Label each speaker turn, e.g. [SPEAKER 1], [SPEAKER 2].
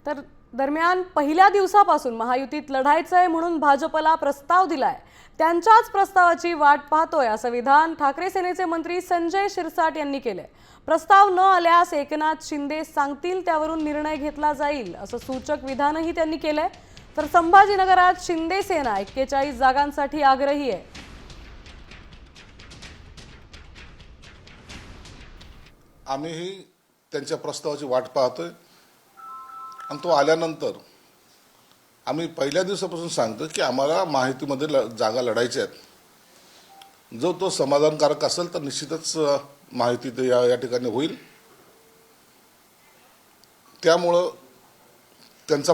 [SPEAKER 1] तर दरम्यान पहिल्या दिवसापासून महायुतीत लढायचंय म्हणून भाजपला प्रस्ताव दिलाय, त्यांच्याच प्रस्तावाची वाट पाहतोय असं विधान ठाकरे सेनेचे मंत्री संजय शिरसाट यांनी केले। प्रस्ताव न आल्यास एकनाथ शिंदे सांगतील त्यावरून निर्णय घेतला जाईल असं सूचक विधानही त्यांनी केलंय। तर संभाजीनगरात शिंदे सेना 41 जागांसाठी आग्रही आहे।
[SPEAKER 2] आम्हीही त्यांच्या प्रस्तावाची वाट पाहतोय आणि तो आल्यानंतर आम्ही पहिल्या दिवसापासून सांगतो की आम्हाला माहितीमध्ये जागा लढायच्या आहेत। जो तो समाधानकारक असेल तर निश्चितच माहिती या ठिकाणी होईल। त्यामुळं त्यांचा